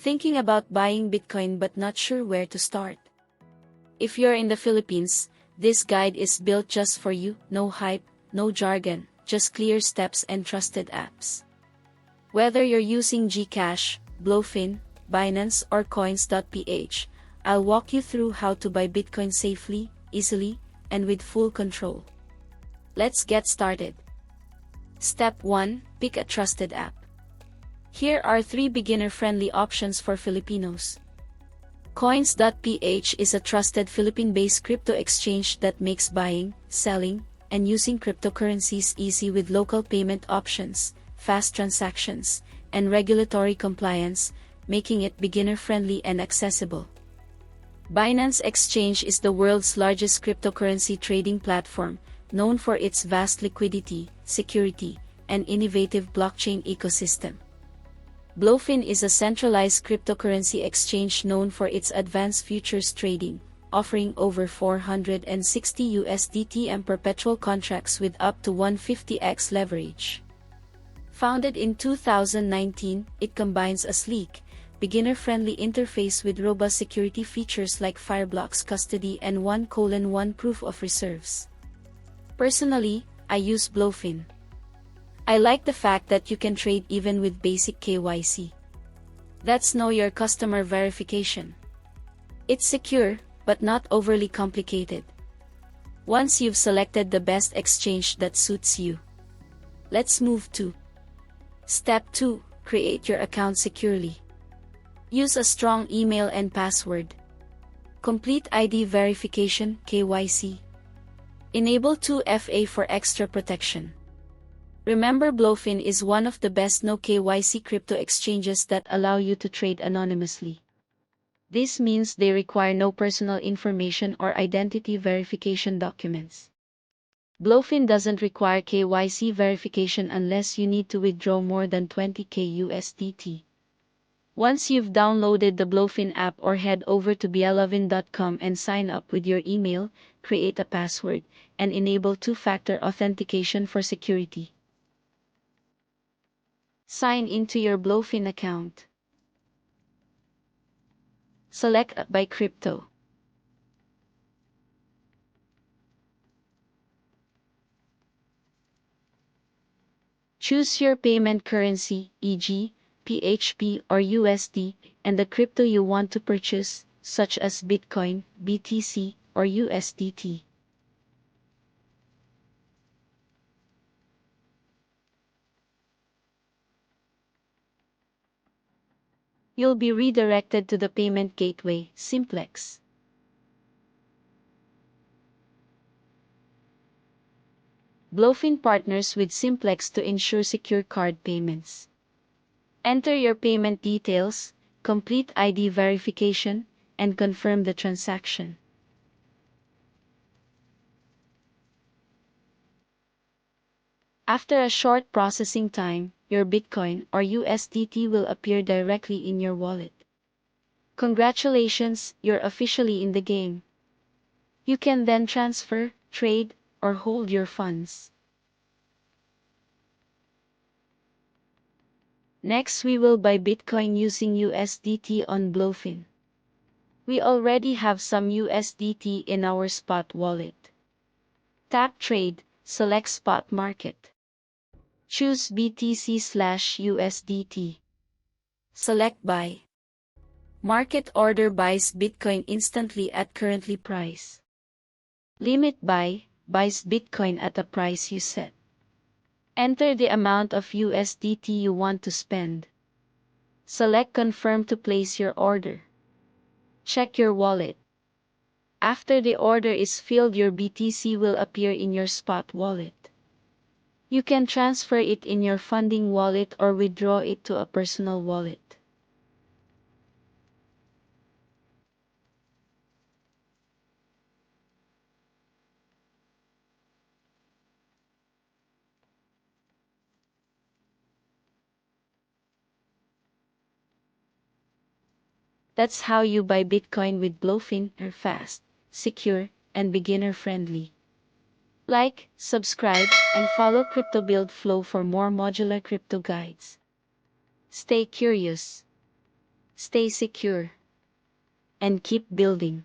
Thinking about buying Bitcoin but not sure where to start? If you're in the Philippines, this guide is built just for you. No hype, no jargon, just clear steps and trusted apps. Whether you're using GCash, Blofin, Binance or Coins.ph, I'll walk you through how to buy Bitcoin safely, easily, and with full control. Let's get started. Step 1. Pick a trusted app. Here are 3 beginner-friendly options for Filipinos. Coins.ph is a trusted Philippine-based crypto exchange that makes buying, selling, and using cryptocurrencies easy with local payment options, fast transactions, and regulatory compliance, making it beginner-friendly and accessible. Binance Exchange is the world's largest cryptocurrency trading platform, known for its vast liquidity, security, and innovative blockchain ecosystem. Blofin is a centralized cryptocurrency exchange known for its advanced futures trading, offering over 460 USDT and perpetual contracts with up to 150x leverage. Founded in 2019, it combines a sleek, beginner-friendly interface with robust security features like Fireblocks custody and 1:1 proof of reserves. Personally, I use Blofin. I like the fact that you can trade even with basic KYC. That's Know Your Customer verification. It's secure, but not overly complicated. Once you've selected the best exchange that suits you, let's move to Step 2. Create your account securely. Use a strong email and password. Complete ID verification (KYC). Enable 2FA for extra protection. Remember, Blofin is one of the best no KYC crypto exchanges that allow you to trade anonymously. This means they require no personal information or identity verification documents. Blofin doesn't require KYC verification unless you need to withdraw more than 20k USDT. Once you've downloaded the Blofin app or head over to blofin.com and sign up with your email, create a password, and enable 2-factor authentication for security. Sign into your Blofin account. Select Buy Crypto. Choose your payment currency, e.g., PHP or USD, and the crypto you want to purchase, such as Bitcoin, BTC, or USDT. You'll be redirected to the payment gateway, Simplex. Blofin partners with Simplex to ensure secure card payments. Enter your payment details, complete ID verification, and confirm the transaction. After a short processing time, your Bitcoin or USDT will appear directly in your wallet. Congratulations, you're officially in the game. You can then transfer, trade, or hold your funds. Next, we will buy Bitcoin using USDT on Blofin. We already have some USDT in our spot wallet. Tap Trade, select Spot Market. Choose BTC/USDT. Select Buy. Market order buys Bitcoin instantly at currently price. Limit Buy buys Bitcoin at a price you set. Enter the amount of USDT you want to spend. Select Confirm to place your order. Check your wallet. After the order is filled, your BTC will appear in your spot wallet. You can transfer it in your funding wallet or withdraw it to a personal wallet. That's how you buy Bitcoin with Blofin. Fast, secure, and beginner-friendly. Like, subscribe, and follow CryptoBuild Flow for more modular crypto guides. Stay curious. stay secure, and keep building.